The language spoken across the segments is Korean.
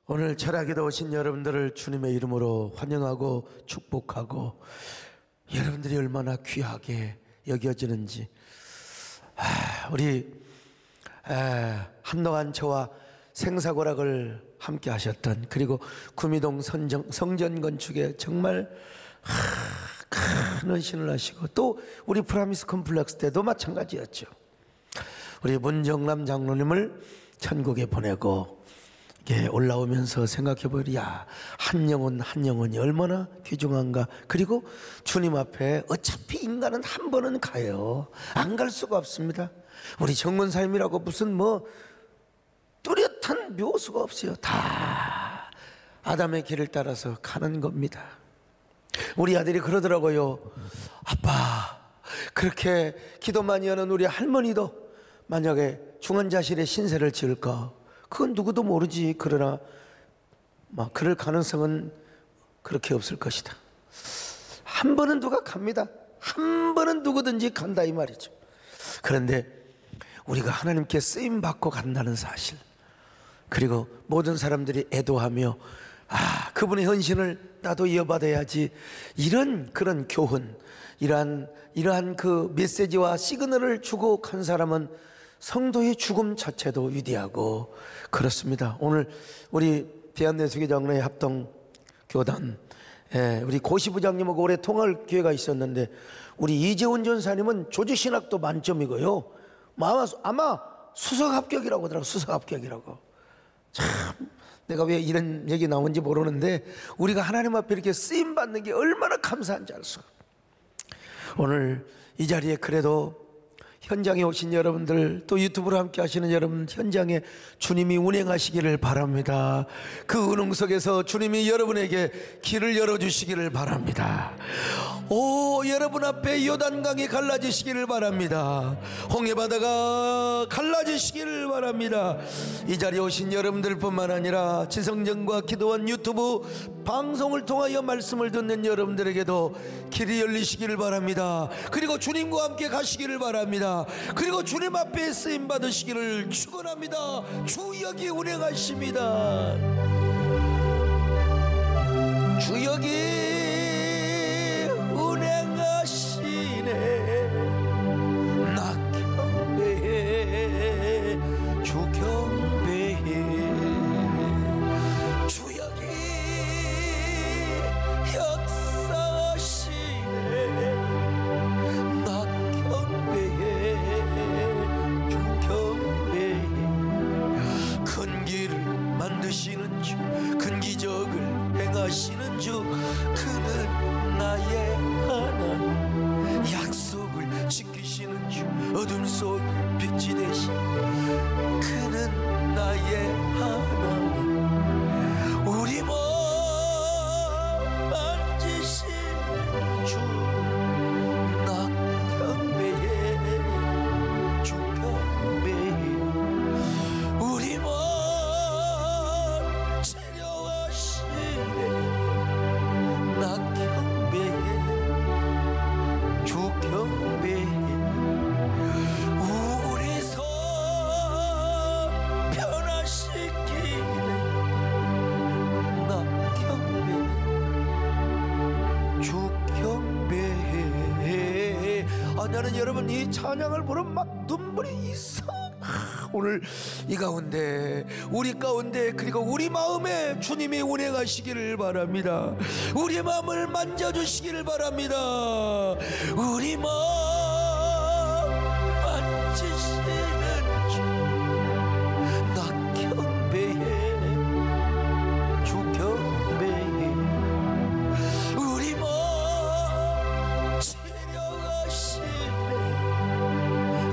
오늘 철학에도 오신 여러분들을 주님의 이름으로 환영하고 축복하고, 여러분들이 얼마나 귀하게 여겨지는지. 우리 한동안 저와 생사고락을 함께 하셨던, 그리고 구미동 성전 건축에 정말 큰 헌신을 하시고, 또 우리 프라미스 컴플렉스 때도 마찬가지였죠. 우리 문정남 장로님을 천국에 보내고 올라오면서 생각해보리야, 한 영혼이 얼마나 귀중한가. 그리고 주님 앞에 어차피 인간은 한 번은 가요. 안 갈 수가 없습니다. 우리 정문사님이라고 무슨 뚜렷한 묘수가 없어요. 다 아담의 길을 따라서 가는 겁니다. 우리 아들이 그러더라고요. 아빠, 그렇게 기도 많이 하는 우리 할머니도 만약에 중환자실에 신세를 지을까? 그건 누구도 모르지. 그러나 그럴 가능성은 그렇게 없을 것이다. 한 번은 누가 갑니다. 한 번은 누구든지 간다, 이 말이죠. 그런데 우리가 하나님께 쓰임받고 간다는 사실, 그리고 모든 사람들이 애도하며 그분의 헌신을 나도 이어받아야지, 이런 그런 교훈, 이러한 그 메시지와 시그널을 주고 간 사람은 성도의 죽음 자체도 위대하고 그렇습니다. 오늘 우리 대한내수교장로회 합동교단, 우리 고시부장님하고 오래 통할 기회가 있었는데, 우리 이재훈 전사님은 조지신학도 만점이고요, 아마 수석 합격이라고 하더라고. 수석 합격이라고. 참, 내가 왜 이런 얘기 나온지 모르는데, 우리가 하나님 앞에 이렇게 쓰임받는 게 얼마나 감사한지 알 수가. 오늘 이 자리에 그래도 현장에 오신 여러분들, 또 유튜브로 함께 하시는 여러분, 현장에 주님이 운행하시기를 바랍니다. 그 운행 속에서 주님이 여러분에게 길을 열어주시기를 바랍니다. 여러분 앞에 요단강이 갈라지시기를 바랍니다. 홍해바다가 갈라지시기를 바랍니다. 이 자리에 오신 여러분들 뿐만 아니라 지성전과 기도원 유튜브 방송을 통하여 말씀을 듣는 여러분들에게도 길이 열리시기를 바랍니다. 그리고 주님과 함께 가시기를 바랍니다. 그리고 주님 앞에 쓰임 받으시기를 축원합니다. 주 여기 운행하십니다. 주 여기 운행하시네. 나 경배해, 주 경배해. 주 여기 역사하시네. 나 경배해, 주 경배해. 큰 길을 만드시는 주, 큰 기적을 행하시는 주, 그는 나의 하나님. 약속을 지키시는 주, 어둠 속에 빛이 되신 그는 나의 하나님. 우리 몸 만지시는 주, 나 경배해, 주 경배해. 우리 몸 치료하시네. 나 경배해, 주 경배해. 우리 손 편하시기네. 나 경배해, 주 경배해. 나는 여러분 이 찬양을 부르면 막 눈물이 있어. 오늘 이 가운데, 우리 가운데, 그리고 우리 마음에 주님이 운행하시기를 바랍니다. 우리 마음을 만져주시기를 바랍니다. 우리 마음 만지시는 주, 나 경배해, 주 경배해. 우리 마음 치료하시네.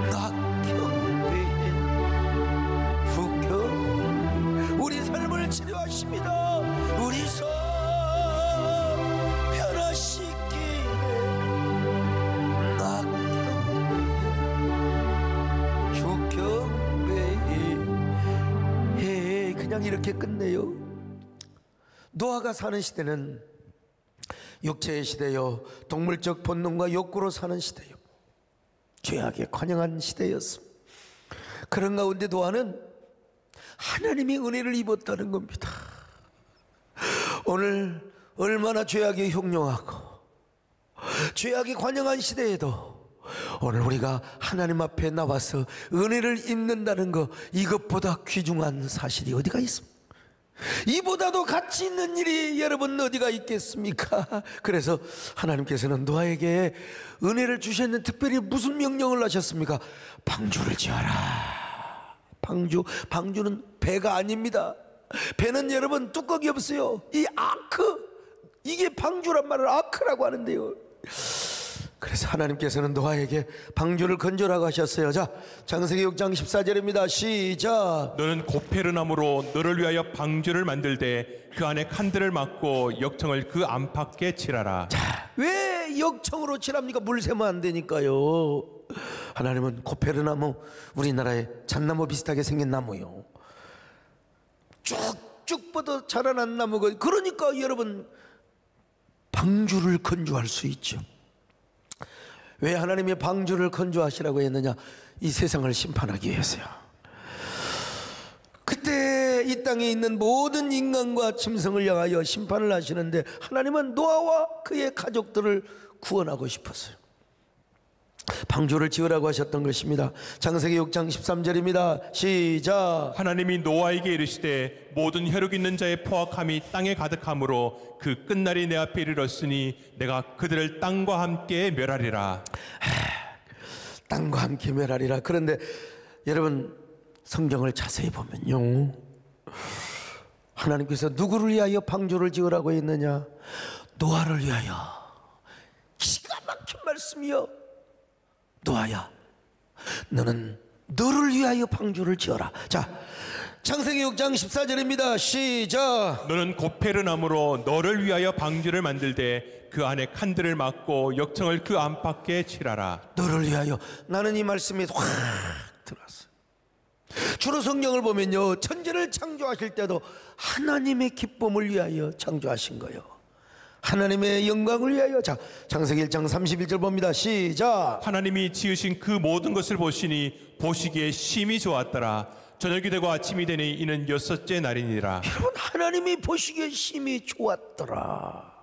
나 경배해, 우리 삶을 치료하십니다. 우리 손 편하시기에 나 경배해, 주 경배해. 그냥 이렇게 끝내요. 노아가 사는 시대는 육체의 시대요, 동물적 본능과 욕구로 사는 시대요, 죄악에 관영한 시대였습니다. 그런 가운데 노아는 하나님의 은혜를 입었다는 겁니다. 오늘 얼마나 죄악이 흉흉하고 죄악이 관영한 시대에도 오늘 우리가 하나님 앞에 나와서 은혜를 입는다는 거, 이것보다 귀중한 사실이 어디가 있습니까? 이보다도 가치 있는 일이 여러분 어디가 있겠습니까? 그래서 하나님께서는 노아에게 은혜를 주셨는데 특별히 무슨 명령을 하셨습니까? 방주를 지어라. 방주는 배가 아닙니다. 배는 여러분 뚜껑이 없어요. 이 아크, 이게 방주란 말을 아크라고 하는데요. 그래서 하나님께서는 노아에게 방주를 건조라고 하셨어요. 자, 창세기 6장 14절입니다. 시작. 너는 고페르나무로 너를 위하여 방주를 만들되 그 안에 칸들을 막고 역청을 그 안팎에 칠하라. 자, 왜 역청으로 칠합니까? 물 세면 안 되니까요. 하나님은 고페르나무, 우리나라의 잣나무 비슷하게 생긴 나무요, 쭉쭉 뻗어 자라난 나무가, 그러니까 여러분 방주를 건조할 수 있죠. 왜 하나님이 방주를 건조하시라고 했느냐? 이 세상을 심판하기 위해서요. 그때 이 땅에 있는 모든 인간과 짐승을 향하여 심판을 하시는데 하나님은 노아와 그의 가족들을 구원하고 싶었어요. 방주를 지으라고 하셨던 것입니다. 창세기 6장 13절입니다. 시작. 하나님이 노아에게 이르시되 모든 혈육 있는 자의 포악함이 땅에 가득함으로 그 끝날이 내 앞에 이르렀으니 내가 그들을 땅과 함께 멸하리라. 땅과 함께 멸하리라. 그런데 여러분 성경을 자세히 보면요, 하나님께서 누구를 위하여 방주를 지으라고 했느냐? 노아를 위하여. 기가 막힌 말씀이요. 노아야, 너는 너를 위하여 방주를 지어라. 자, 창세기 6장 14절입니다. 시작. 너는 고페르나무로 너를 위하여 방주를 만들되 그 안에 칸들을 막고 역청을 그 안팎에 칠하라. 너를 위하여. 나는 이 말씀이 확 들어왔어요. 주로 성경을 보면요, 천지를 창조하실 때도 하나님의 기쁨을 위하여 창조하신 거예요. 하나님의 영광을 위하여. 자, 창세기 1장 31절 봅니다. 시작. 하나님이 지으신 그 모든 것을 보시니 보시기에 심히 좋았더라. 저녁이 되고 아침이 되니 이는 여섯째 날이니라. 여러분, 하나님이 보시기에 심히 좋았더라.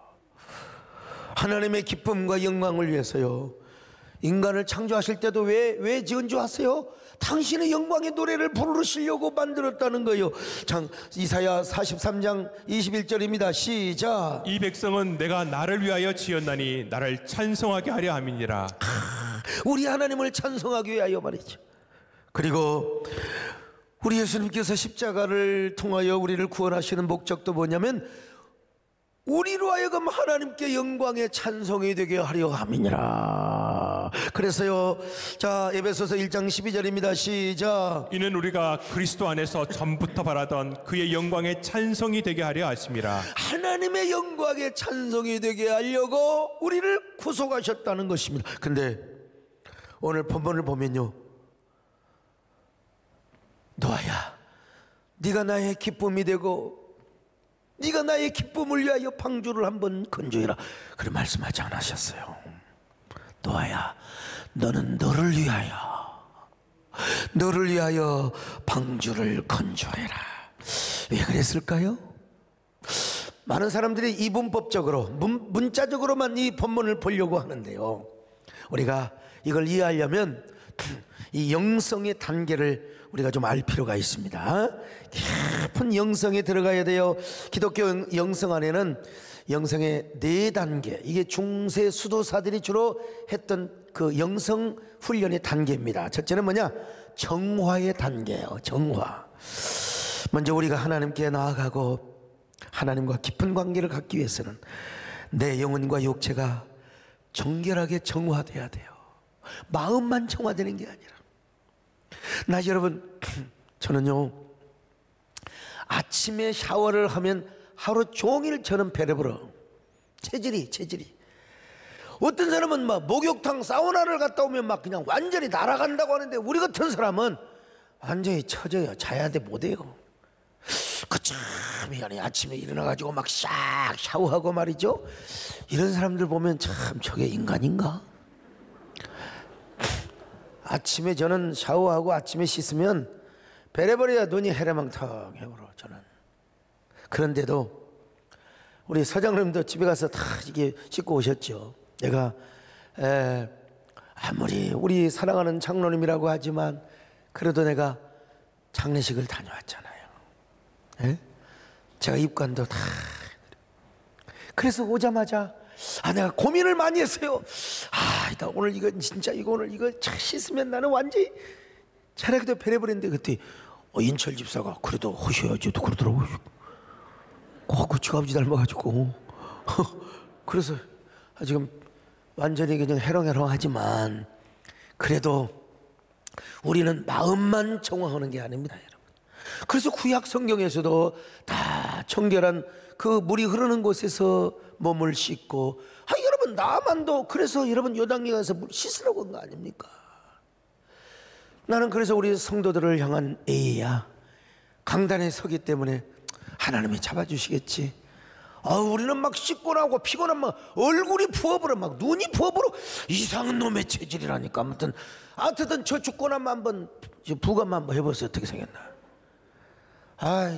하나님의 기쁨과 영광을 위해서요. 인간을 창조하실 때도 왜 지은 줄 아세요? 당신의 영광의 노래를 부르시려고 만들었다는 거예요. 이사야 43장 21절입니다. 시작. 이 백성은 내가 나를 위하여 지었나니 나를 찬송하게 하려 함이니라. 우리 하나님을 찬송하기 위하여 말이죠. 그리고 우리 예수님께서 십자가를 통하여 우리를 구원하시는 목적도 뭐냐면 우리로 하여금 하나님께 영광의 찬송이 되게 하려 함이니라. 그래서요, 자, 에베소서 1장 12절입니다. 시작. 이는 우리가 그리스도 안에서 전부터 바라던 그의 영광의 찬송이 되게 하려 하심이라. 하나님의 영광의 찬송이 되게 하려고 우리를 구속하셨다는 것입니다. 근데 오늘 본문을 보면요, 노아야, 네가 나의 기쁨이 되고 네가 나의 기쁨을 위하여 방주를 한번 건조해라, 그런 말씀하지 않으셨어요. 노아야, 너는 너를 위하여 방주를 건조해라. 왜 그랬을까요? 많은 사람들이 이분법적으로 문자적으로만 이 본문을 보려고 하는데요, 우리가 이걸 이해하려면 이 영성의 단계를 우리가 좀 알 필요가 있습니다. 깊은 영성에 들어가야 돼요. 기독교 영성 안에는 영성의 4단계, 이게 중세 수도사들이 주로 했던 그 영성 훈련의 단계입니다. 첫째는 뭐냐? 정화의 단계예요. 정화. 먼저 우리가 하나님께 나아가고 하나님과 깊은 관계를 갖기 위해서는 내 영혼과 육체가 정결하게 정화돼야 돼요. 마음만 정화되는 게 아니라. 나 여러분, 저는요, 아침에 샤워를 하면 하루 종일 저는 배를 불어. 체질이. 어떤 사람은 막 목욕탕 사우나를 갔다 오면 막 그냥 완전히 날아간다고 하는데, 우리 같은 사람은 완전히 처져요. 자야 돼, 못해요. 그참 미안해. 아침에 일어나가지고 막 싹 샤워하고 말이죠. 이런 사람들 보면 참 저게 인간인가? 아침에 저는 샤워하고 아침에 씻으면 베레버려야 눈이 해레망탕 해버려 저는. 그런데도 우리 서장님도 집에 가서 다 이게 씻고 오셨죠. 내가 아무리 우리 사랑하는 장로님이라고 하지만 그래도 내가 장례식을 다녀왔잖아요. 예? 제가 입관도 다. 그래서 오자마자 내가 고민을 많이 했어요. 나 오늘 이거 진짜 오늘 이거 잘 씻으면 나는 완전히 차라리도 배려버렸는데 그때 인철 집사가 그래도 하셔야지 또 그러더라고요. 그 지갑이 닮아가지고 그래서 지금 완전히 그냥 해롱해롱하지만 그래도 우리는 마음만 정화하는 게 아닙니다, 여러분. 그래서 구약 성경에서도 다 청결한 그 물이 흐르는 곳에서 몸을 씻고 여러분 나만도 그래서 여러분 요단강에 가서 물 씻으라고 한 거 아닙니까? 나는 그래서 우리 성도들을 향한 애야 강단에 서기 때문에 하나님이 잡아주시겠지. 우리는 막 씻고 나오고 피곤하면 막 얼굴이 부어버려 막 눈이 부어버려 이상한 놈의 체질이라니까. 아무튼 저 죽고 나면 한번 부검 한번 해보세요. 어떻게 생겼나.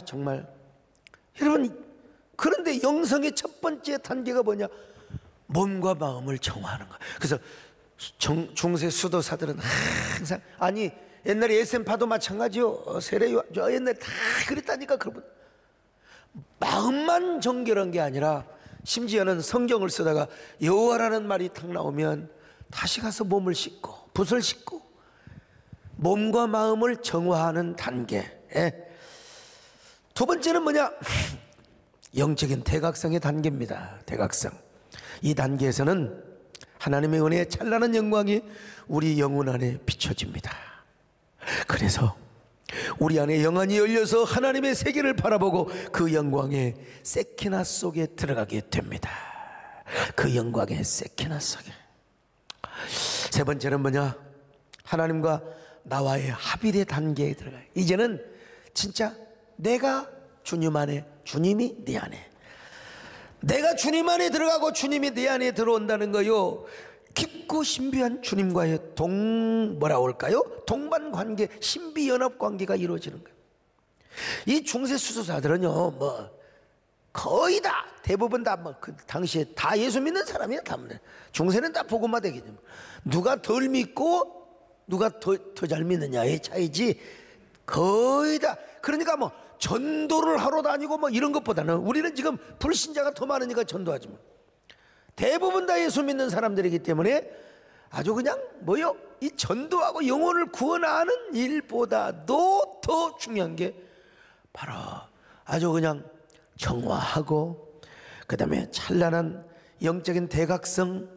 정말 여러분, 그런데 영성의 첫 번째 단계가 뭐냐? 몸과 마음을 정화하는 거야. 그래서 중세 수도사들은 항상 옛날에 에센파도 마찬가지요. 세례요 옛날에 다 그랬다니까. 그러면 마음만 정결한 게 아니라 심지어는 성경을 쓰다가 여호와라는 말이 탁 나오면 다시 가서 몸을 씻고 붓을 씻고 몸과 마음을 정화하는 단계. 두 번째는 뭐냐? 영적인 대각성의 단계입니다. 대각성. 이 단계에서는 하나님의 은혜의 찬란한 영광이 우리 영혼 안에 비춰집니다. 그래서 우리 안에 영안이 열려서 하나님의 세계를 바라보고 그 영광의 세키나 속에 들어가게 됩니다. 그 영광의 세키나 속에. 세 번째는 뭐냐? 하나님과 나와의 합일의 단계에 들어가요. 이제는 진짜 내가 주님 안에, 주님이 내 안에. 내가 주님 안에 들어가고 주님이 내 안에 들어온다는 거요. 깊고 신비한 주님과의 동반관계, 신비연합관계가 이루어지는 거예요. 이 중세 수도사들은요, 거의 다, 대부분 다, 그 당시에 다 예수 믿는 사람이야, 다. 중세는 다 복음화 되기 때문에. 누가 덜 믿고, 누가 더 잘 믿느냐의 차이지, 거의 다. 그러니까 전도를 하러 다니고 이런 것보다는 우리는 지금 불신자가 더 많으니까 전도하지 대부분 다 예수 믿는 사람들이기 때문에 아주 그냥 이 전도하고 영혼을 구원하는 일보다도 더 중요한 게 바로 아주 그냥 정화하고 그 다음에 찬란한 영적인 대각성,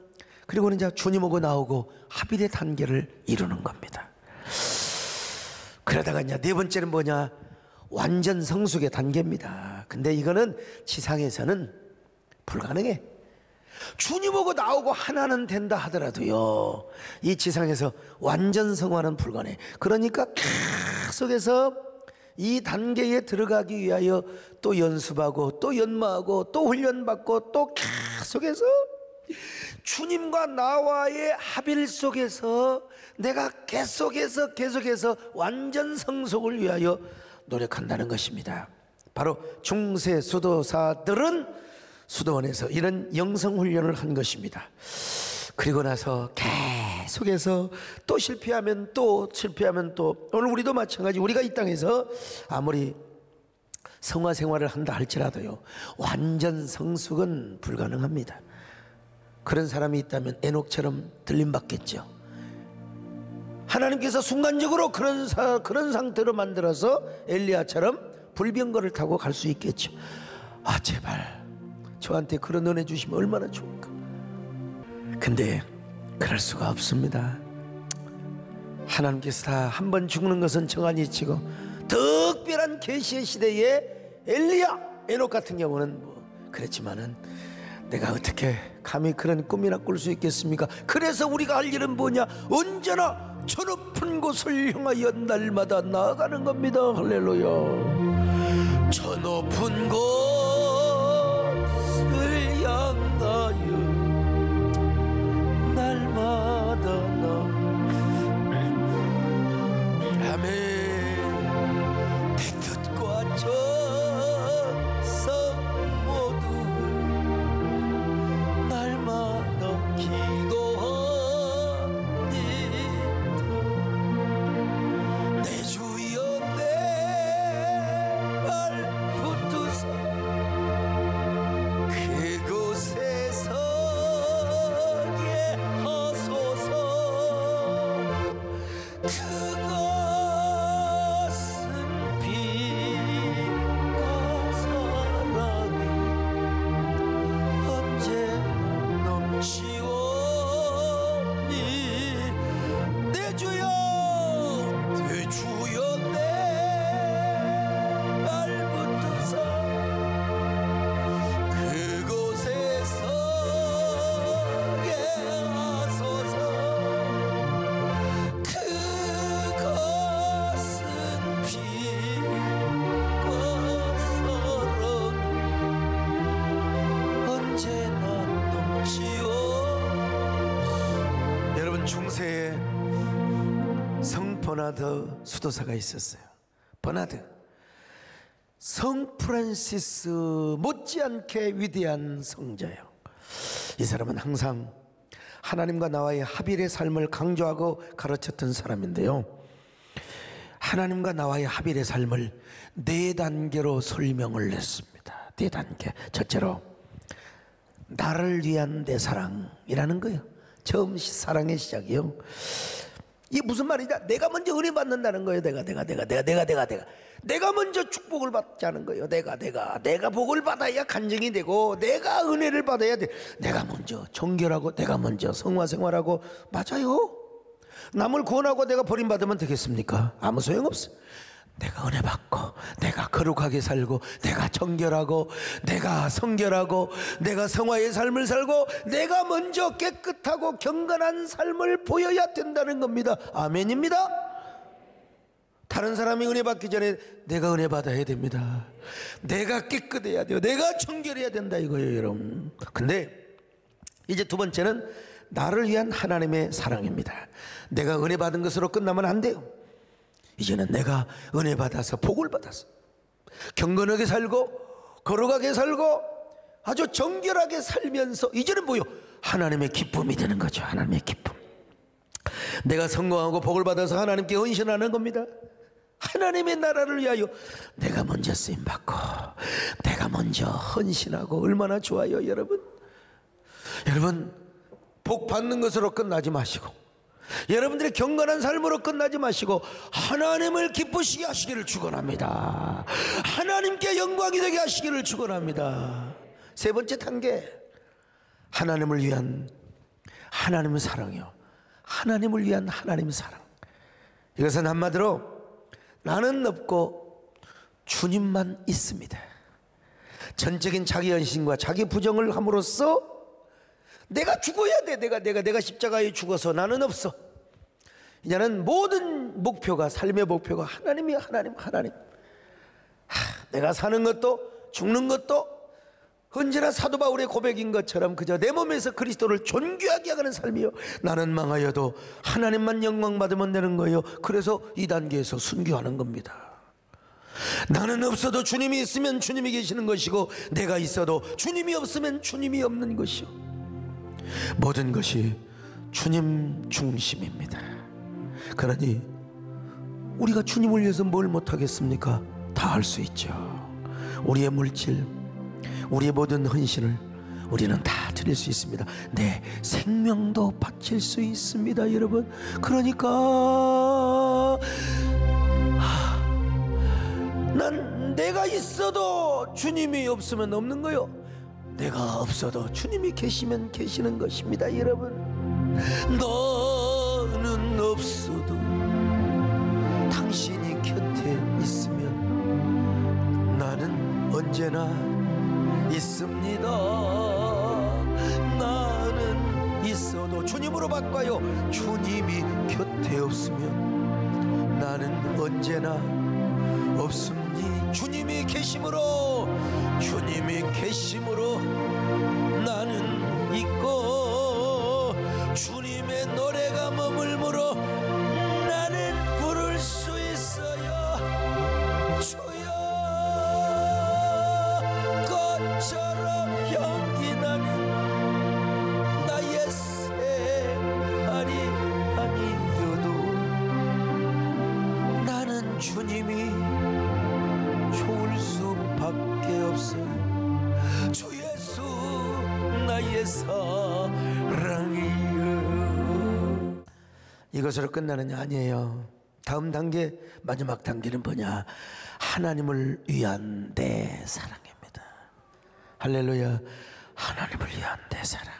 그리고는 이제 주님하고 나오고 합일의 단계를 이루는 겁니다. 그러다가 이제 네 번째는 뭐냐? 완전 성숙의 단계입니다. 근데 이거는 지상에서는 불가능해. 주님하고 나오고 하나는 된다 하더라도요, 이 지상에서 완전 성화는 불가능해. 그러니까 계속해서 이 단계에 들어가기 위하여 또 연습하고 또 연마하고 또 훈련받고 또 계속해서 주님과 나와의 합일 속에서 내가 계속해서 완전 성숙을 위하여 노력한다는 것입니다. 바로 중세 수도사들은 수도원에서 이런 영성훈련을 한 것입니다. 그리고 나서 계속해서 또 실패하면 또 오늘 우리도 마찬가지. 우리가 이 땅에서 아무리 성화 생활을 한다 할지라도요, 완전 성숙은 불가능합니다. 그런 사람이 있다면 에녹처럼 들림받겠죠. 하나님께서 순간적으로 그런 상태로 만들어서 엘리야처럼 불병거를 타고 갈 수 있겠죠. 제발 저한테 그런 은혜 주시면 얼마나 좋을까. 근데 그럴 수가 없습니다. 하나님께서 다 한 번 죽는 것은 정한이 치고 특별한 계시의 시대에 엘리야, 에녹 같은 경우는 그랬지만은 내가 어떻게 감히 그런 꿈이나 꿀 수 있겠습니까? 그래서 우리가 할 일은 뭐냐? 언제나 저 높은 곳을 향하여 날마다 나아가는 겁니다. 할렐루야. 저 높은 곳을 향하여 날마다 아멘. 내 뜻과 정성 모두 버나드 수도사가 있었어요. 버나드. 성 프란시스 못지않게 위대한 성자예요. 이 사람은 항상 하나님과 나와의 합일의 삶을 강조하고 가르쳤던 사람인데요, 하나님과 나와의 합일의 삶을 4단계로 설명을 했습니다. 4단계. 첫째로 나를 위한 내 사랑이라는 거예요. 처음 사랑의 시작이요. 이게 무슨 말이냐? 내가 먼저 은혜 받는다는 거예요. 내가 먼저 축복을 받자는 거예요. 내가 복을 받아야 간증이 되고, 내가 은혜를 받아야 돼. 내가 먼저 정결하고, 내가 먼저 성화 생활하고. 맞아요. 남을 구원하고 내가 버림받으면 되겠습니까? 아무 소용없어. 내가 은혜 받고, 내가 거룩하게 살고, 내가 정결하고, 내가 성결하고, 내가 성화의 삶을 살고, 내가 먼저 깨끗하고 경건한 삶을 보여야 된다는 겁니다. 아멘입니다. 다른 사람이 은혜 받기 전에 내가 은혜 받아야 됩니다. 내가 깨끗해야 돼요. 내가 정결해야 된다 이거예요, 여러분. 근데 이제 두 번째는 나를 위한 하나님의 사랑입니다. 내가 은혜 받은 것으로 끝나면 안 돼요. 이제는 내가 은혜 받아서 복을 받아서 경건하게 살고 거룩하게 살고 아주 정결하게 살면서 이제는 뭐요? 하나님의 기쁨이 되는 거죠. 하나님의 기쁨. 내가 성공하고 복을 받아서 하나님께 헌신하는 겁니다. 하나님의 나라를 위하여 내가 먼저 쓰임받고 내가 먼저 헌신하고. 얼마나 좋아요, 여러분. 여러분, 복 받는 것으로 끝나지 마시고, 여러분들의 경건한 삶으로 끝나지 마시고 하나님을 기쁘시게 하시기를 축원합니다. 하나님께 영광이 되게 하시기를 축원합니다. 세 번째 단계, 하나님을 위한 하나님의 사랑이요. 하나님을 위한 하나님의 사랑. 이것은 한마디로 나는 없고 주님만 있습니다. 전적인 자기 헌신과 자기 부정을 함으로써 내가 죽어야 돼. 내가 십자가에 죽어서 나는 없어. 이제는 모든 목표가, 삶의 목표가 하나님. 내가 사는 것도 죽는 것도 언제나 사도 바울의 고백인 것처럼 그저 내 몸에서 그리스도를 존귀하게 하는 삶이요. 나는 망하여도 하나님만 영광 받으면 되는 거예요. 그래서 이 단계에서 순교하는 겁니다. 나는 없어도 주님이 있으면 주님이 계시는 것이고, 내가 있어도 주님이 없으면 주님이 없는 것이요. 모든 것이 주님 중심입니다. 그러니 우리가 주님을 위해서 뭘 못하겠습니까? 다 할 수 있죠. 우리의 물질, 우리의 모든 헌신을 우리는 다 드릴 수 있습니다. 내 생명도 바칠 수 있습니다, 여러분. 그러니까 난 내가 있어도 주님이 없으면 없는 거요. 내가 없어도 주님이 계시면 계시는 것입니다, 여러분. 너는 없어도 당신이 곁에 있으면 나는 언제나 있습니다. 나는 있어도 주님으로 바꿔요. 주님이 곁에 없으면 나는 언제나 없습니다. 주님이 계심으로 나는 있고, 주님의 노래가 머물므로 나는 부를 수 있어요. 주여, 꽃처럼 향기 나는 나의 생활이 아니어도 나는 주님이 좋을 수밖에 없어요. 주 예수 나의 사랑이여. 이것으로 끝나는 게 아니에요. 다음 단계, 마지막 단계는 뭐냐? 하나님을 위한 내 사랑입니다. 할렐루야. 하나님을 위한 내 사랑.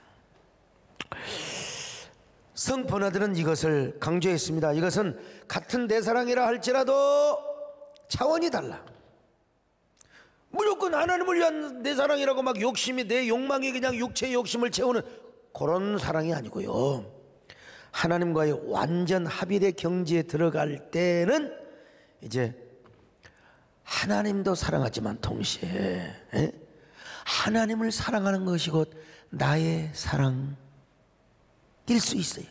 성 버나드는 이것을 강조했습니다. 이것은 같은 내 사랑이라 할지라도 차원이 달라. 무조건 하나님을 위한 내 사랑이라고 막 욕심이, 내 욕망이 그냥 육체의 욕심을 채우는 그런 사랑이 아니고요. 하나님과의 완전 합일의 경지에 들어갈 때는 이제 하나님도 사랑하지만 동시에 하나님을 사랑하는 것이 곧 나의 사랑일 수 있어요.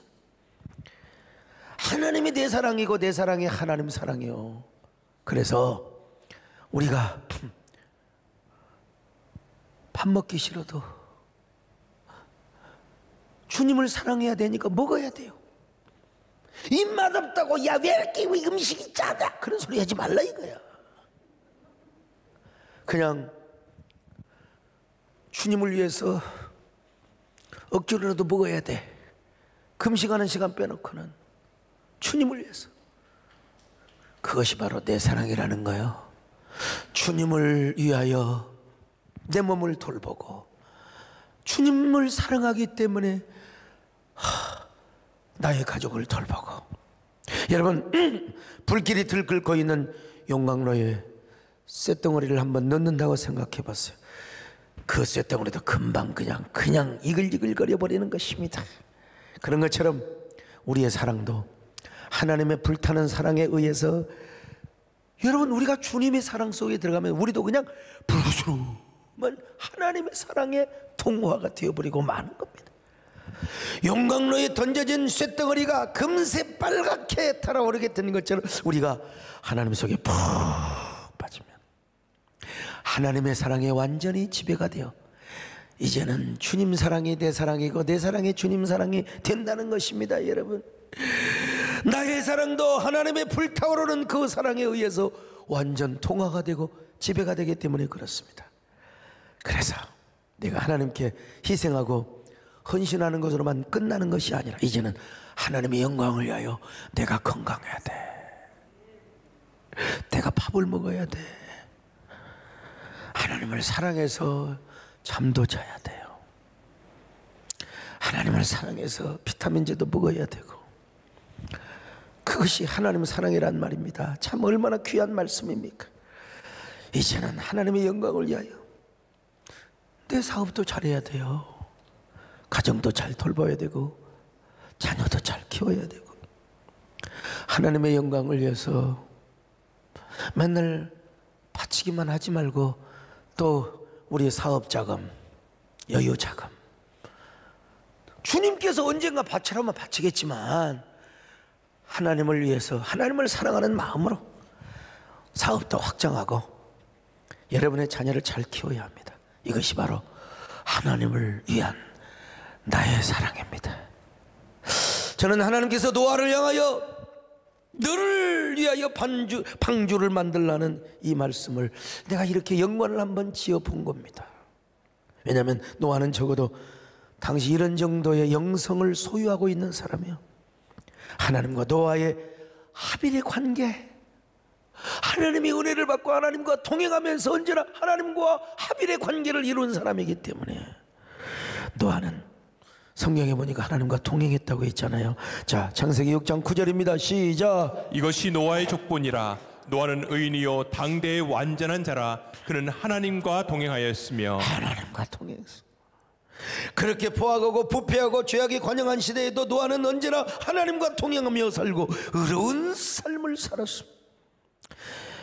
하나님이 내 사랑이고 내 사랑이 하나님 사랑이요. 그래서 우리가 밥 먹기 싫어도 주님을 사랑해야 되니까 먹어야 돼요. 입맛 없다고 야 왜 이렇게 음식이 짜다 그런 소리 하지 말라 이거야. 그냥 주님을 위해서 억지로라도 먹어야 돼. 금식하는 시간 빼놓고는 주님을 위해서. 그것이 바로 내 사랑이라는 거예요. 주님을 위하여 내 몸을 돌보고 주님을 사랑하기 때문에 나의 가족을 돌보고. 여러분 불길이 들끓고 있는 용광로에 쇳덩어리를 한번 넣는다고 생각해 봤어요. 그 쇳덩어리도 금방 그냥 이글이글거려 버리는 것입니다. 그런 것처럼 우리의 사랑도 하나님의 불타는 사랑에 의해서, 여러분 우리가 주님의 사랑 속에 들어가면 우리도 그냥 부르스름한 하나님의 사랑의 동화가 되어버리고 마는 겁니다. 용광로에 던져진 쇳덩어리가 금세 빨갛게 타라오르게 되는 것처럼 우리가 하나님 속에 푹 빠지면 하나님의 사랑에 완전히 지배가 되어 이제는 주님 사랑이 내 사랑이고 내 사랑이 주님 사랑이 된다는 것입니다. 여러분 나의 사랑도 하나님의 불타오르는 그 사랑에 의해서 완전 통화가 되고 지배가 되기 때문에 그렇습니다. 그래서 내가 하나님께 희생하고 헌신하는 것으로만 끝나는 것이 아니라 이제는 하나님의 영광을 위하여 내가 건강해야 돼. 내가 밥을 먹어야 돼. 하나님을 사랑해서 잠도 자야 돼요. 하나님을 사랑해서 비타민제도 먹어야 되고. 그것이 하나님의 사랑이란 말입니다. 참 얼마나 귀한 말씀입니까? 이제는 하나님의 영광을 위하여 내 사업도 잘해야 돼요. 가정도 잘 돌봐야 되고 자녀도 잘 키워야 되고 하나님의 영광을 위해서 맨날 바치기만 하지 말고 또 우리의 사업자금, 여유자금 주님께서 언젠가 바치라면 바치겠지만 하나님을 위해서 하나님을 사랑하는 마음으로 사업도 확장하고 여러분의 자녀를 잘 키워야 합니다. 이것이 바로 하나님을 위한 나의 사랑입니다. 저는 하나님께서 노아를 향하여 너를 위하여 방주를 만들라는 이 말씀을 내가 이렇게 연관을 한번 지어 본 겁니다. 왜냐하면 노아는 적어도 당시 이런 정도의 영성을 소유하고 있는 사람이요. 하나님과 노아의 합일의 관계, 하나님의 은혜를 받고 하나님과 동행하면서 언제나 하나님과 합일의 관계를 이룬 사람이기 때문에 노아는 성경에 보니까 하나님과 동행했다고 했잖아요. 자, 창세기 6장 9절입니다. 시작. 이것이 노아의 족본이라. 노아는 의인이요 당대의 완전한 자라. 그는 하나님과 동행하였으며. 하나님과 동행했어. 그렇게 포악하고 부패하고 죄악이 관영한 시대에도 노아는 언제나 하나님과 동행하며 살고 의로운 삶을 살았습니다.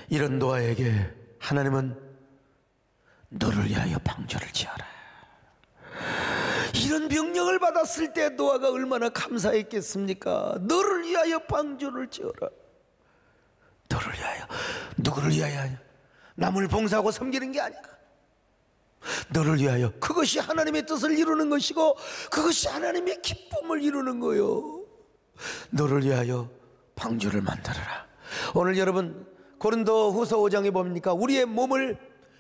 이런 노아에게 하나님은 너를 위하여 방주를 지어라. 이런 명령을 받았을 때 노아가 얼마나 감사했겠습니까? 너를 위하여 방주를 지어라. 너를 위하여. 누구를 위하여? 남을 봉사하고 섬기는 게 아니야. 너를 위하여. 그것이 하나님의 뜻을 이루는 것이고 그것이 하나님의 기쁨을 이루는 거요. 너를 위하여 방주를 만들어라. 오늘 여러분 고린도 후서 5장에 봅니까? 우리의 몸을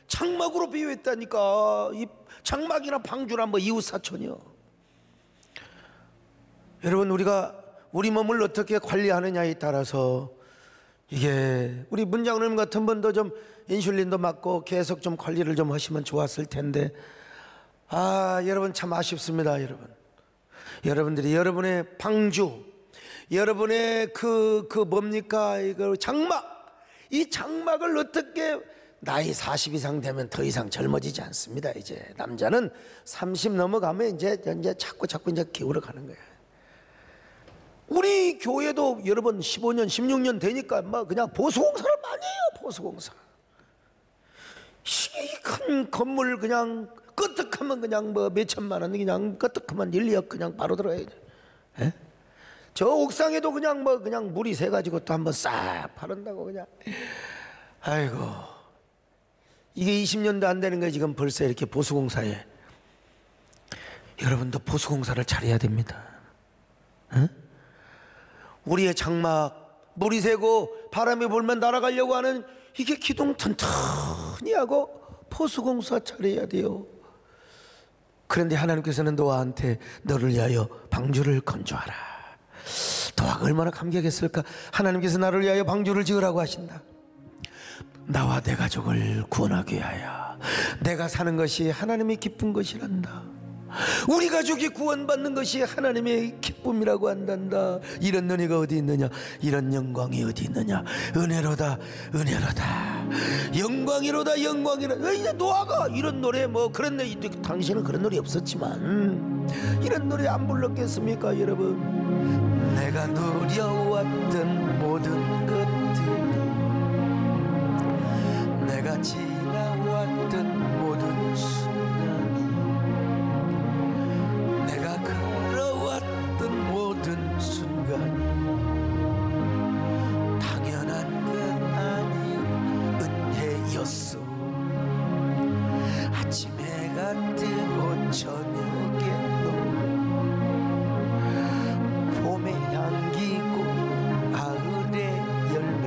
장막으로 비유했다니까. 이 장막이나 방주나 뭐 이웃사촌이요. 여러분 우리가 우리 몸을 어떻게 관리하느냐에 따라서 이게 우리 문장님 같은 분도 좀 인슐린도 맞고 계속 좀 관리를 좀 하시면 좋았을 텐데 여러분 참 아쉽습니다. 여러분들이 여러분의 방주, 여러분의 그 뭡니까 이거 장막, 이 장막을 어떻게 나이 40 이상 되면 더 이상 젊어지지 않습니다. 이제 남자는 30 넘어가면 이제 자꾸 이제 기울어 가는 거예요. 우리 교회도 여러분 15년, 16년 되니까 막 그냥 보수공사를 많이 해요. 보수공사. 이 큰 건물 그냥 끄떡하면 그냥 뭐 몇천만 원 그냥 끄떡하면 1, 2억 그냥 바로 들어야죠. 예? 저 옥상에도 그냥 그냥 물이 새 가지고 또 한번 싹 파른다고 그냥. 아이고, 이게 20년도 안 되는 거예요. 지금 벌써 이렇게 보수공사에. 여러분도 보수공사를 잘해야 됩니다. 응? 우리의 장막 물이 새고 바람이 불면 날아가려고 하는 이게 기둥 튼튼히 하고 보수공사 잘해야 돼요. 그런데 하나님께서는 노아한테 너를 위하여 방주를 건조하라. 노아가 얼마나 감격했을까. 하나님께서 나를 위하여 방주를 지으라고 하신다. 나와 내 가족을 구원하기 위하여. 내가 사는 것이 하나님의 기쁜 것이란다. 우리 가족이 구원받는 것이 하나님의 기쁨이라고 한단다. 이런 은혜가 어디 있느냐, 이런 영광이 어디 있느냐. 은혜로다, 은혜로다, 영광이로다, 영광이로다. 이제 노아가 이런 노래 그런데 당시에는 그런 노래 없었지만 이런 노래 안 불렀겠습니까 여러분? 내가 누려왔던 모든 것들이, 내가 지나왔던 모든 순간이, 내가 걸어왔던 모든 순간이 당연한 것 아닌 은혜였어. 아침 해가 뜨고 저녁에 노을, 봄의 향기고 가을의 열매,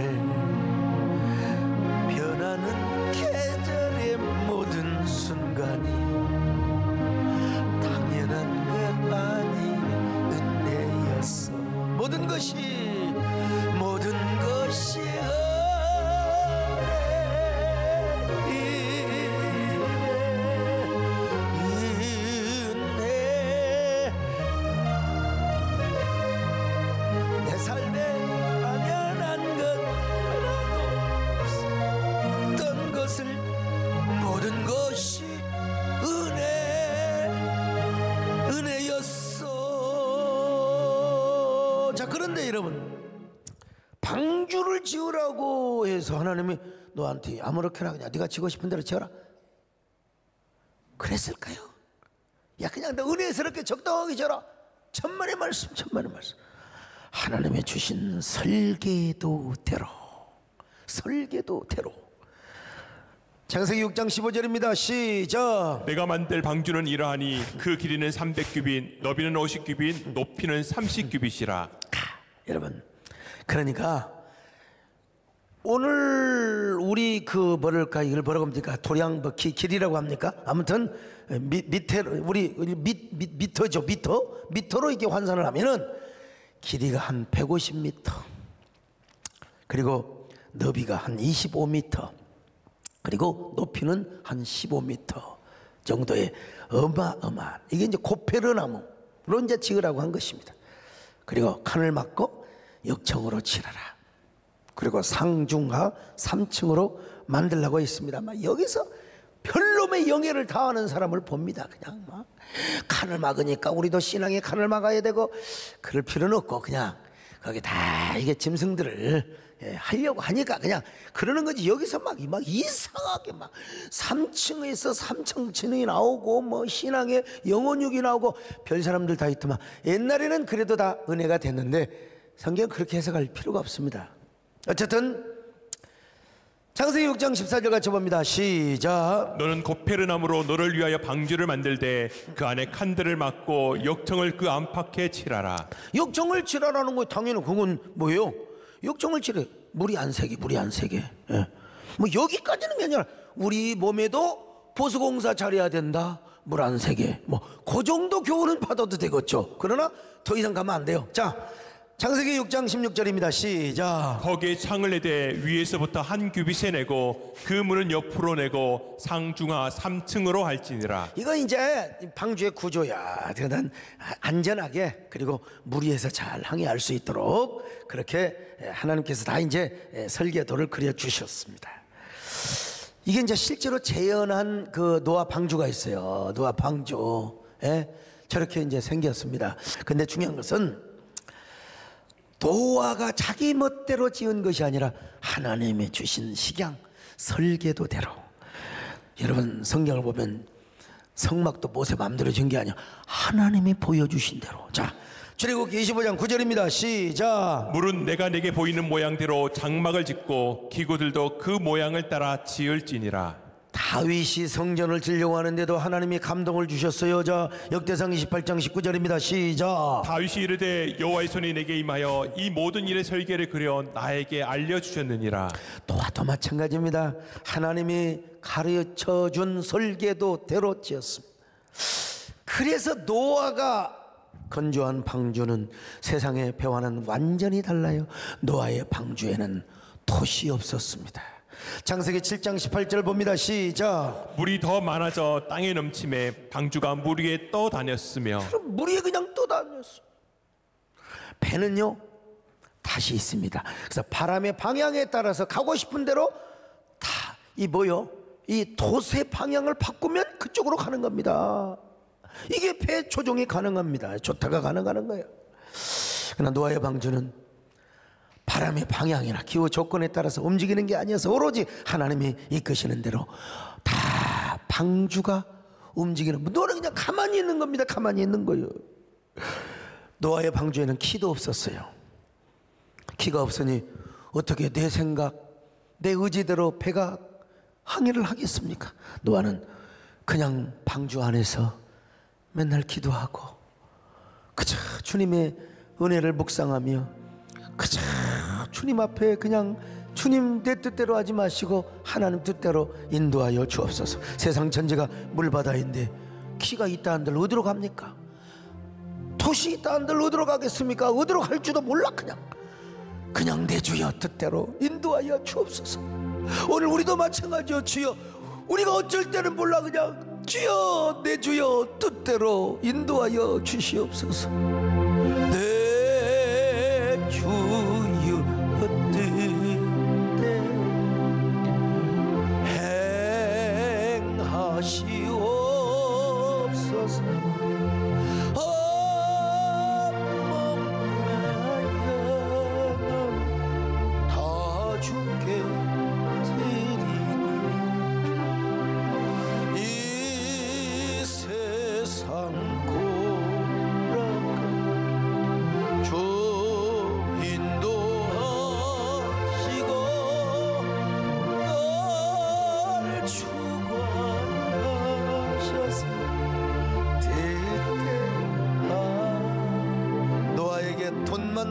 변하는 계절의 모든 순간이 당연한 것 아닌 은혜였어. 모든 것이 은혜. 내 삶에 당연한 것 하나도 없었던 것을 모든 것이 은혜였어. 자, 그런데 여러분, 방주를 지으라고 해서 하나님이 너한테 아무렇게나 그냥 네가 지고 싶은 대로 지어라 그랬을까요? 야, 그냥 너 은혜스럽게 적당하게 지어라. 천만의 말씀, 천만의 말씀. 하나님의 주신 설계도대로. 창세기 6장 15절입니다 시작. 내가 만들 방주는 이러하니 그 길이는 300규빗, 너비는 50규빗, 높이는 30규빗이라. 여러분, 그러니까 오늘 우리 이걸 뭐라고 합니까? 도량 길이라고 합니까? 아무튼 밑에 우리 미터죠. 미터로 이렇게 환산을 하면은 길이가 한 150m, 그리고 너비가 한 25m, 그리고 높이는 한 15m 정도의 어마어마한, 이게 이제 고페르나무로 이제 지으라고 한 것입니다. 그리고 칸을 막고 역청으로 칠하라. 그리고 상중하 3층으로 만들라고 했습니다만, 여기서 별놈의 영예를 다하는 사람을 봅니다. 그냥 막 칸을 막으니까 우리도 신앙에 칸을 막아야 되고 그럴 필요는 없고, 그냥 거기 다 이게 짐승들을 하려고 하니까 그냥 그러는 거지. 여기서 막 이상하게 3층에서 3층 진흥이 나오고 신앙에 영혼육이 나오고 별 사람들 다 있더만. 옛날에는 그래도 다 은혜가 됐는데 성경 그렇게 해석할 필요가 없습니다. 어쨌든 창세기 6장 14절 같이 봅니다 시작. 너는 고페르나무로 너를 위하여 방주를 만들되 그 안에 칸들을 막고 역청을 그 안팎에 칠하라. 역청을 칠하라는 거 당연히 그건 뭐예요? 역청을 칠해. 물이 안 새게. 예. 여기까지는 게 아니라 우리 몸에도 보수공사 잘해야 된다. 물 안 새게. 그 정도 교훈은 받아도 되겠죠. 그러나 더 이상 가면 안 돼요. 자, 창세기 6장 16절입니다 시작. 거기에 창을 내되 위에서부터 한 규빗에 내고 그 문은 옆으로 내고 상중하 3층으로 할지니라. 이거 이제 방주의 구조야. 그러니까 안전하게, 그리고 무리해서 잘 항해할 수 있도록 그렇게 하나님께서 다 이제 설계도를 그려 주셨습니다. 이게 이제 실제로 재현한 그 노아 방주가 있어요. 노아 방주. 저렇게 이제 생겼습니다. 근데 중요한 것은 노아가 자기 멋대로 지은 것이 아니라 하나님이 주신 식양 설계도대로. 여러분, 성경을 보면 성막도 모세 마음대로 지은 게 아니야. 하나님이 보여주신 대로. 자, 출애굽기 25장 9절입니다. 시작. 물은 내가 내게 보이는 모양대로 장막을 짓고 기구들도 그 모양을 따라 지을지니라. 다윗이 성전을 지려고 하는데도 하나님이 감동을 주셨어요. 자, 역대상 28장 19절입니다. 시작. 다윗이 이르되 여호와의 손이 내게 임하여 이 모든 일의 설계를 그려 나에게 알려주셨느니라. 노아도 마찬가지입니다. 하나님이 가르쳐 준 설계도대로 지었습니다. 그래서 노아가 건조한 방주는 세상의 배와는 완전히 달라요. 노아의 방주에는 돛이 없었습니다. 창세기 7장 18절 봅니다. 시작. 물이 더 많아져 땅에 넘침에 방주가 물 위에 떠다녔으며. 그럼 물 위에 그냥 떠다녔어. 배는요 다시 있습니다. 그래서 바람의 방향에 따라서 가고 싶은 대로 다 이 돛의 방향을 바꾸면 그쪽으로 가는 겁니다. 이게 배 조종이 가능합니다. 좋다가 가능한 거예요. 그러나 노아의 방주는 바람의 방향이나 기후 조건에 따라서 움직이는 게 아니어서 오로지 하나님이 이끄시는 대로 다 방주가 움직이는. 노아는 그냥 가만히 있는 겁니다. 가만히 있는 거예요. 노아의 방주에는 키도 없었어요. 키가 없으니 어떻게 내 생각, 내 의지대로 배가 항해를 하겠습니까? 노아는 그냥 방주 안에서 맨날 기도하고 그저 주님의 은혜를 묵상하며 그저 주님 앞에 그냥 주님 내 뜻대로 하지 마시고 하나님 뜻대로 인도하여 주옵소서. 세상 전체가 물바다인데 키가 있다 한들 어디로 갑니까? 돛이 있다 한들 어디로 가겠습니까? 어디로 갈지도 몰라. 그냥 내 주여 뜻대로 인도하여 주옵소서. 오늘 우리도 마찬가지요. 주여, 우리가 어쩔 때는 몰라. 그냥 주여, 내 주여 뜻대로 인도하여 주시옵소서. 내 주여 뜻대로 행하시옵소서. 다 주께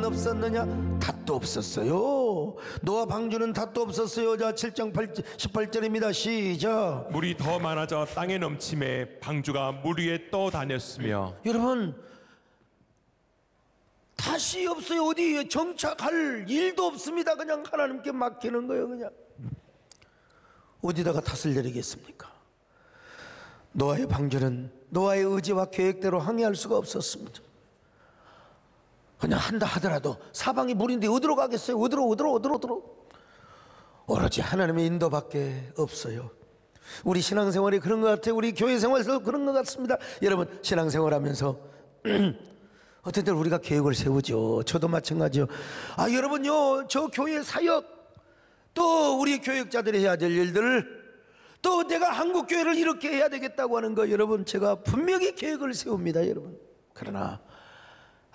없었느냐? 닷도 없었어요. 노아 방주는 닷도 없었어요. 자, 7장 18절입니다. 시작. 물이 더 많아져 땅에 넘침에 방주가 물 위에 떠다녔으며. 여러분, 다시 없어요. 어디에 정착할 일도 없습니다. 그냥 하나님께 맡기는 거예요. 그냥 어디다가 탓을 내리겠습니까? 노아의 방주는 노아의 의지와 계획대로 항해할 수가 없었습니다. 그냥 한다 하더라도 사방이 물인데 어디로 가겠어요? 어디로? 오로지 하나님의 인도밖에 없어요. 우리 신앙생활이 그런 것 같아요. 우리 교회 생활에서 그런 것 같습니다. 여러분, 신앙생활하면서 어떤 때는 우리가 계획을 세우죠. 저도 마찬가지요. 여러분요, 저 교회 사역, 또 우리 교육자들이 해야 될 일들, 또 내가 한국교회를 이렇게 해야 되겠다고 하는 거, 여러분, 제가 분명히 계획을 세웁니다. 여러분, 그러나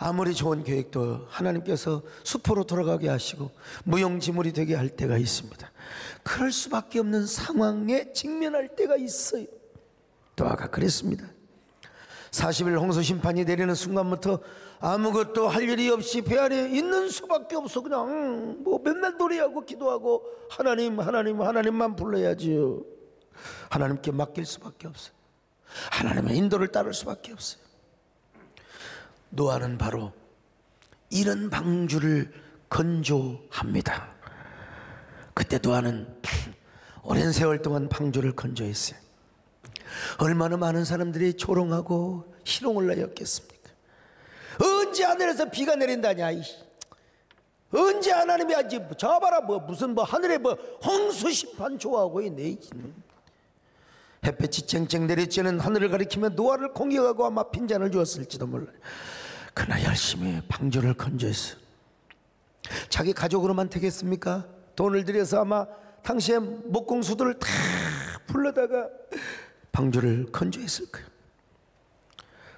아무리 좋은 계획도 하나님께서 수포로 돌아가게 하시고 무용지물이 되게 할 때가 있습니다. 그럴 수밖에 없는 상황에 직면할 때가 있어요. 노아가 그랬습니다. 40일 홍수 심판이 내리는 순간부터 아무것도 할 일이 없이 배 안에 있는 수밖에 없어. 그냥 맨날 노래하고 기도하고 하나님만 불러야지요. 하나님께 맡길 수밖에 없어요. 하나님의 인도를 따를 수밖에 없어요. 노아는 바로 이런 방주를 건조합니다. 그때 노아는 오랜 세월 동안 방주를 건조했어요. 얼마나 많은 사람들이 조롱하고 희롱을 하였겠습니까? 언제 하늘에서 비가 내린다냐? 언제 하나님이 아직 잡아라 무슨 하늘에 홍수 심판 좋아하고 있네. 햇볕이 쨍쨍 내리쬐는 하늘을 가리키며 노아를 공격하고 아마 빈잔을 주었을지도 몰라요. 그러나 열심히 방주를 건조했어요. 자기 가족으로만 되겠습니까? 돈을 들여서 아마 당시에 목공수들을 다 불러다가 방주를 건조했을 거예요.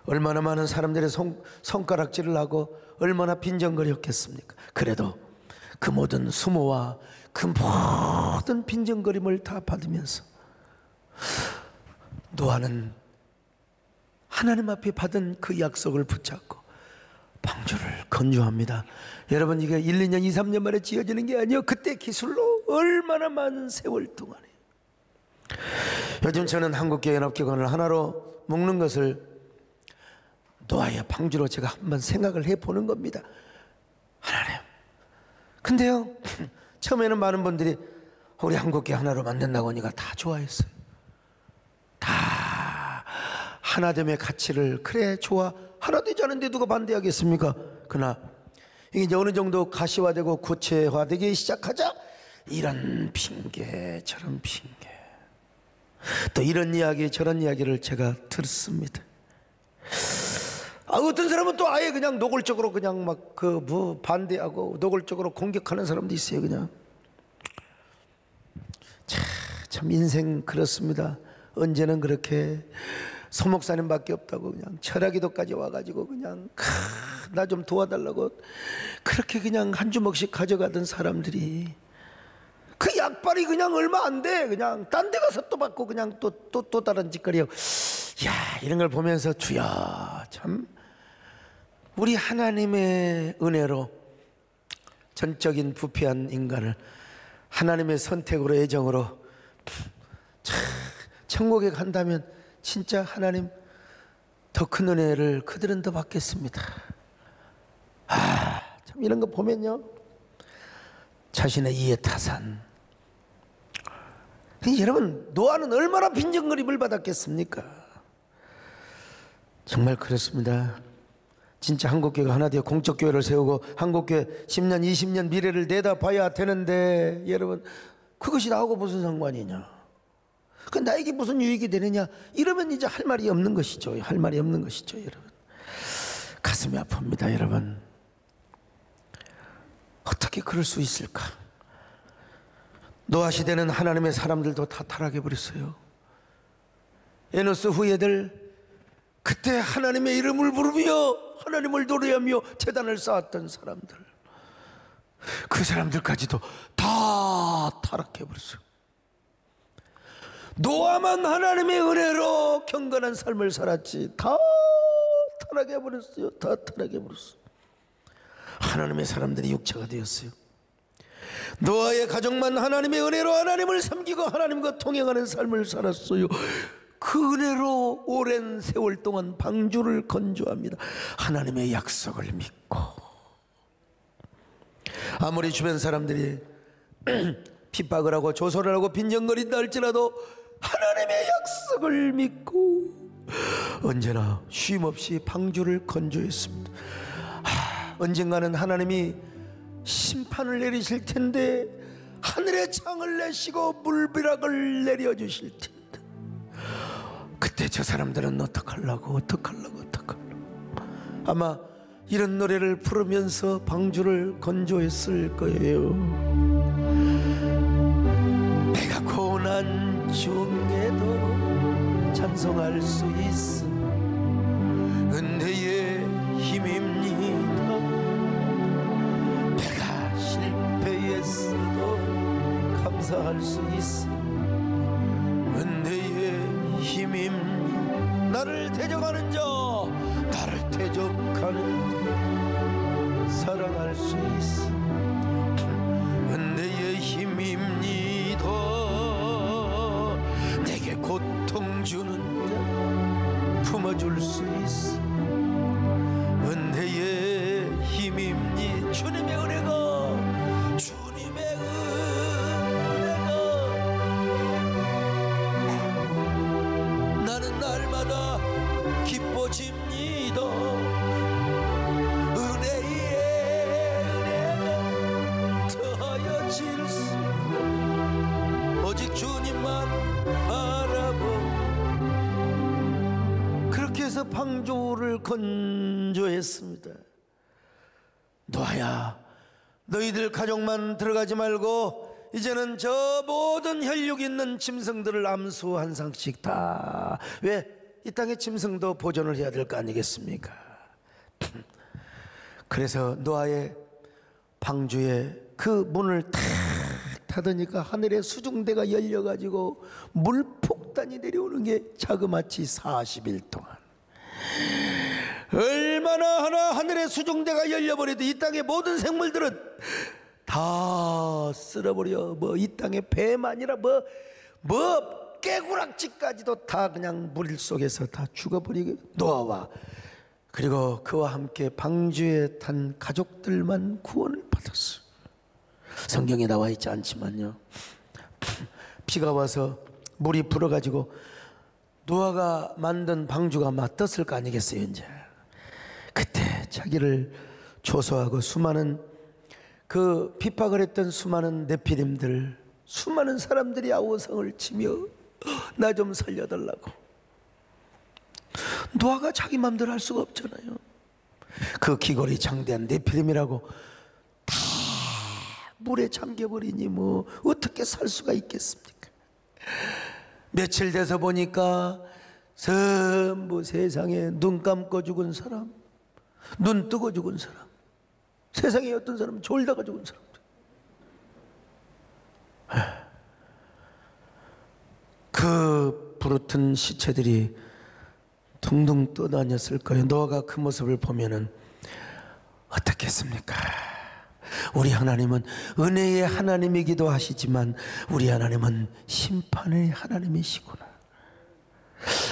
얼마나 많은 사람들의 손가락질을 하고 얼마나 빈정거렸겠습니까? 그래도 그 모든 수모와 그 모든 빈정거림을 다 받으면서 노아는 하나님 앞에 받은 그 약속을 붙잡고 방주를 건조합니다. 여러분, 이게 1, 2년, 2, 3년 만에 지어지는 게 아니에요. 그때 기술로 얼마나 많은 세월 동안에. 요즘 저는 한국교회연합기관을 하나로 묶는 것을 노아의 방주로 제가 한번 생각을 해보는 겁니다. 하나님, 근데요, 처음에는 많은 분들이 우리 한국교회 하나로 만든다고 하니까 다 좋아했어요. 다 하나됨의 가치를, 그래 좋아, 하나 되지 않은데 누가 반대하겠습니까? 그러나 이게 이제 어느 정도 가시화되고 구체화되기 시작하자 이런 핑계 저런 핑계, 또 이런 이야기 저런 이야기를 제가 들었습니다. 어떤 사람은 또 아예 그냥 노골적으로 그냥 막 반대하고 노골적으로 공격하는 사람도 있어요. 그냥 참 인생 그렇습니다. 언제는 그렇게 소목사님밖에 없다고 그냥 철학기도까지 와가지고 그냥 나 좀 도와달라고 그렇게 그냥 한 주먹씩 가져가던 사람들이 그 약발이 그냥 얼마 안 돼. 그냥 딴 데 가서 또 받고 그냥 또 다른 짓거리하고. 야, 이런 걸 보면서 주여, 참 우리 하나님의 은혜로 전적인 부패한 인간을 하나님의 선택으로 애정으로 천국에 간다면 진짜 하나님 더 큰 은혜를 그들은 더 받겠습니다. 참 이런 거 보면요, 자신의 이해 타산. 여러분, 노아는 얼마나 빈정거림을 받았겠습니까? 정말 그렇습니다. 진짜 한국교회가 하나 되어 공적교회를 세우고 한국교회 10년 20년 미래를 내다봐야 되는데, 여러분, 그것이 나하고 무슨 상관이냐, 그 나에게 무슨 유익이 되느냐, 이러면 이제 할 말이 없는 것이죠. 할 말이 없는 것이죠. 여러분, 가슴이 아픕니다. 여러분, 어떻게 그럴 수 있을까? 노아 시대는 하나님의 사람들도 다 타락해 버렸어요. 에노스 후예들, 그때 하나님의 이름을 부르며 하나님을 노래하며 제단을 쌓았던 사람들, 그 사람들까지도 다 타락해 버렸어요. 노아만 하나님의 은혜로 경건한 삶을 살았지, 다 타락해 버렸어요. 다 타락해 버렸어요. 하나님의 사람들이 육체가 되었어요. 노아의 가족만 하나님의 은혜로 하나님을 섬기고 하나님과 통행하는 삶을 살았어요. 그 은혜로 오랜 세월 동안 방주를 건조합니다. 하나님의 약속을 믿고. 아무리 주변 사람들이 핍박을 하고 조소를 하고 빈정거린다 할지라도 하나님의 약속을 믿고 언제나 쉼없이 방주를 건조했습니다. 언젠가는 하나님이 심판을 내리실 텐데, 하늘의 창을 내시고 물비락을 내려주실 텐데, 그때 저 사람들은 어떡하려고 아마 이런 노래를 부르면서 방주를 건조했을 거예요. 내가 고난 중에도 찬송할 수 있음 은혜의 힘입니다. 내가 실패했어도 감사할 수 있음 은혜의 힘입니다. 나를 대적하는 자, 나를 대적하는 자 사랑할 수 있음 은혜의 힘입니다. 내게 고통 주는 자 품어줄 수 있음 은혜의 힘입니다. 주님의 은혜가, 주님의 은혜가 나는 날마다 기뻐집니다. 은혜의 은혜가 더하여질 수 오직 주님만 바라보. 그렇게 해서 방주를 건조했습니다. 노아야, 너희들 가족만 들어가지 말고 이제는 저 모든 혈육 있는 짐승들을 암수 한 상씩 다. 왜? 이 땅의 짐승도 보존을 해야 될 거 아니겠습니까? 그래서 노아의 방주에 그 문을 탁 닫으니까 하늘의 수중대가 열려가지고 물폭탄이 내려오는 게 자그마치 40일 동안. 얼마나 하나 하늘의 수중대가 열려버려도 이 땅의 모든 생물들은 다 쓸어버려. 뭐 이 땅의 뱀 아니라 뭐 깨구락지까지도 다 그냥 물 속에서 다 죽어버리고, 노아와 그리고 그와 함께 방주에 탄 가족들만 구원을 받았어. 성경에 나와 있지 않지만요, 비가 와서 물이 불어가지고 노아가 만든 방주가 막 떴을 거 아니겠어요. 이제 그때 자기를 조소하고 수많은 그 핍박을 했던 수많은 네피림들, 수많은 사람들이 아우성을 치며 나 좀 살려달라고. 노아가 자기 맘대로 할 수가 없잖아요. 그 기골이 장대한 네피림이라고 다 물에 잠겨버리니 뭐 어떻게 살 수가 있겠습니까? 며칠 돼서 보니까 전부 세상에 눈 감고 죽은 사람, 눈 뜨고 죽은 사람, 세상에 어떤 사람은 졸다가 죽은 사람, 그 부르튼 시체들이 둥둥 떠다녔을 거예요. 노아가 그 모습을 보면은 어떻겠습니까? 우리 하나님은 은혜의 하나님이기도 하시지만 우리 하나님은 심판의 하나님이시구나.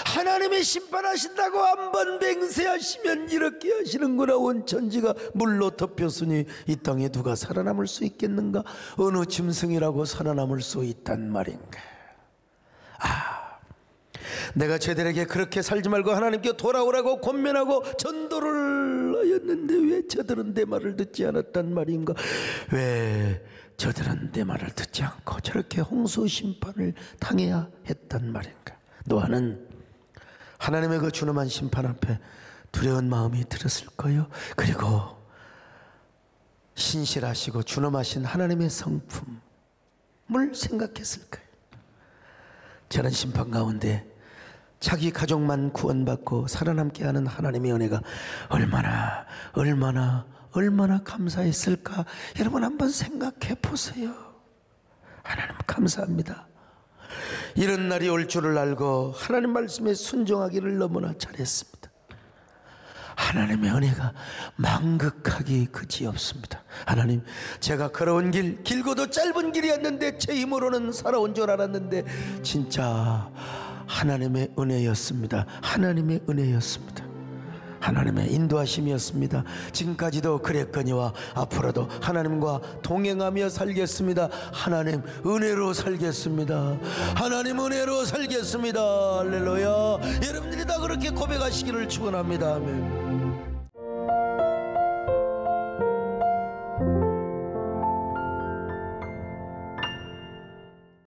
하나님이 심판하신다고 한번 맹세하시면 이렇게 하시는구나. 온 천지가 물로 덮였으니 이 땅에 누가 살아남을 수 있겠는가? 어느 짐승이라고 살아남을 수 있단 말인가? 내가 저들에게 그렇게 살지 말고 하나님께 돌아오라고 권면하고 전도를 하였는데 왜 저들은 내 말을 듣지 않았단 말인가? 왜 저들은 내 말을 듣지 않고 저렇게 홍수 심판을 당해야 했단 말인가? 노아는 하나님의 그 준엄한 심판 앞에 두려운 마음이 들었을 거요. 그리고 신실하시고 준엄하신 하나님의 성품을 생각했을 거예요. 저는 심판 가운데 자기 가족만 구원받고 살아남게 하는 하나님의 은혜가 얼마나 감사했을까. 여러분 한번 생각해 보세요. 하나님 감사합니다. 이런 날이 올 줄을 알고 하나님 말씀에 순종하기를 너무나 잘했습니다. 하나님의 은혜가 망극하기 그지없습니다. 하나님, 제가 걸어온 길, 길고도 짧은 길이었는데 제 힘으로는 살아온 줄 알았는데 진짜 하나님의 은혜였습니다. 하나님의 은혜였습니다. 하나님의 인도하심이었습니다. 지금까지도 그랬거니와 앞으로도 하나님과 동행하며 살겠습니다. 하나님 은혜로 살겠습니다. 하나님 은혜로 살겠습니다. 할렐루야. 여러분들이 다 그렇게 고백하시기를 축원합니다. 아멘.